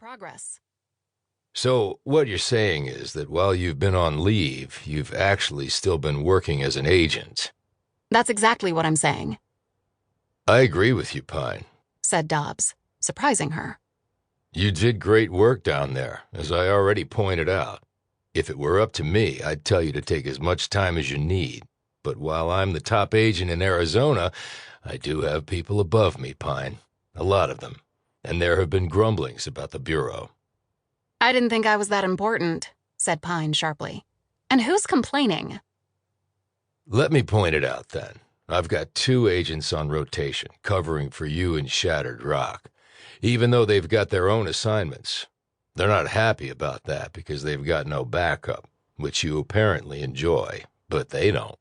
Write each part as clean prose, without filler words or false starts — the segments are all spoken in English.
progress. So what you're saying is that while you've been on leave, you've actually still been working as an agent. That's exactly what I'm saying, I agree with you, Pine, said Dobbs, surprising her. You did great work down there, as I already pointed out. If it were up to me, I'd tell you to take as much time as you need. But while I'm the top agent in Arizona, I do have people above me, Pine. A lot of them. And there have been grumblings about the Bureau. I didn't think I was that important, said Pine sharply. And who's complaining? Let me point it out, then. I've got 2 agents on rotation, covering for you in Shattered Rock, even though they've got their own assignments. They're not happy about that because they've got no backup, which you apparently enjoy, but they don't.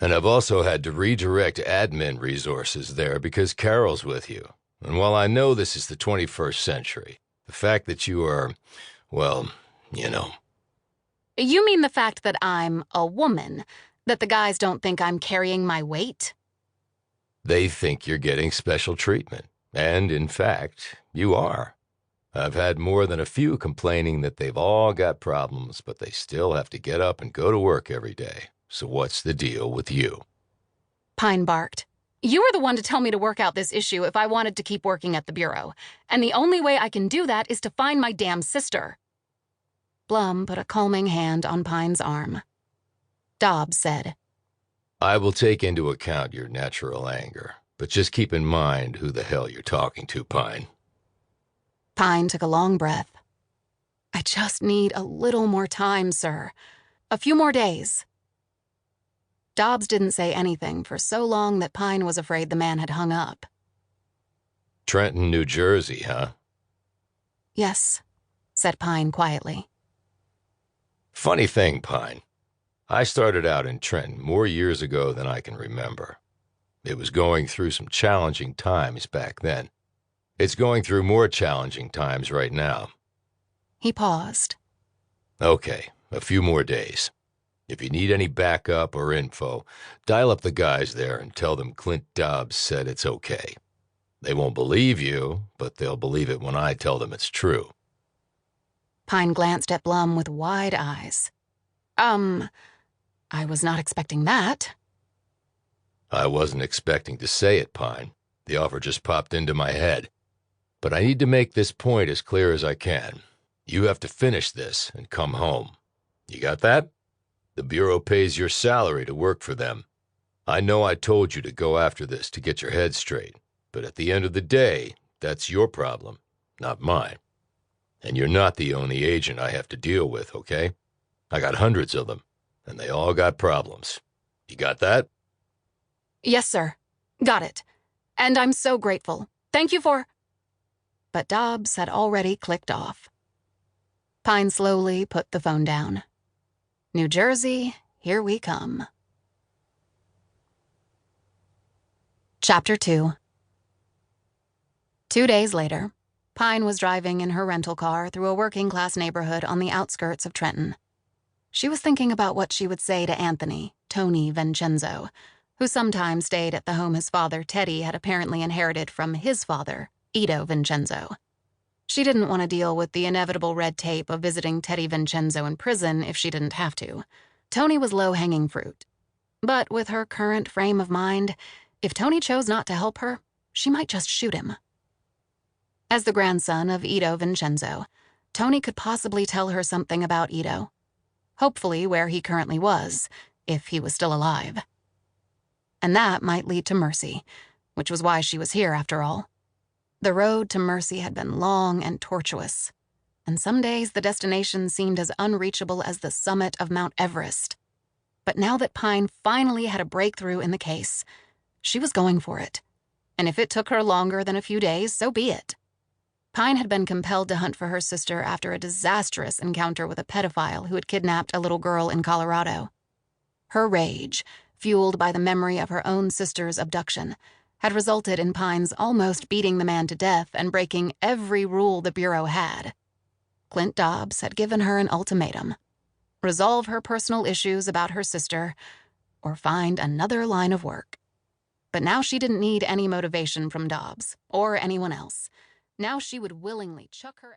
And I've also had to redirect admin resources there because Carol's with you. And while I know this is the 21st century, the fact that you are, well, you know. You mean the fact that I'm a woman, that the guys don't think I'm carrying my weight? They think you're getting special treatment. And, in fact, you are. I've had more than a few complaining that they've all got problems, but they still have to get up and go to work every day. So what's the deal with you? Pine barked. You were the one to tell me to work out this issue if I wanted to keep working at the Bureau. And the only way I can do that is to find my damn sister. Blum put a calming hand on Pine's arm. Dobbs said, I will take into account your natural anger, but just keep in mind who the hell you're talking to, Pine. Pine took a long breath. I just need a little more time, sir. A few more days. Dobbs didn't say anything for so long that Pine was afraid the man had hung up. Trenton, New Jersey, huh? Yes, said Pine quietly. Funny thing, Pine. I started out in Trenton more years ago than I can remember. It was going through some challenging times back then. It's going through more challenging times right now. He paused. Okay, a few more days. If you need any backup or info, dial up the guys there and tell them Clint Dobbs said it's okay. They won't believe you, but they'll believe it when I tell them it's true. Pine glanced at Blum with wide eyes. I was not expecting that. I wasn't expecting to say it, Pine. The offer just popped into my head. But I need to make this point as clear as I can. You have to finish this and come home. You got that? The Bureau pays your salary to work for them. I know I told you to go after this to get your head straight, but at the end of the day, that's your problem, not mine. And you're not the only agent I have to deal with, okay? I got hundreds of them, and they all got problems. You got that? Yes, sir. Got it. And I'm so grateful. Thank you for... But Dobbs had already clicked off. Pine slowly put the phone down. New Jersey, here we come. Chapter 2. 2 days later, Pine was driving in her rental car through a working-class neighborhood on the outskirts of Trenton. She was thinking about what she would say to Anthony, Tony Vincenzo, who sometimes stayed at the home his father, Teddy, had apparently inherited from his father, Ito Vincenzo. She didn't want to deal with the inevitable red tape of visiting Teddy Vincenzo in prison if she didn't have to. Tony was low-hanging fruit. But with her current frame of mind, if Tony chose not to help her, she might just shoot him. As the grandson of Ito Vincenzo, Tony could possibly tell her something about Ito. Hopefully where he currently was, if he was still alive. And that might lead to mercy, which was why she was here after all. The road to mercy had been long and tortuous, and some days the destination seemed as unreachable as the summit of Mount Everest. But now that Pine finally had a breakthrough in the case, she was going for it. And if it took her longer than a few days, so be it. Pine had been compelled to hunt for her sister after a disastrous encounter with a pedophile who had kidnapped a little girl in Colorado. Her rage, fueled by the memory of her own sister's abduction, had resulted in Pines almost beating the man to death and breaking every rule the Bureau had. Clint Dobbs had given her an ultimatum: resolve her personal issues about her sister, or find another line of work. But now she didn't need any motivation from Dobbs, or anyone else. Now she would willingly chuck her...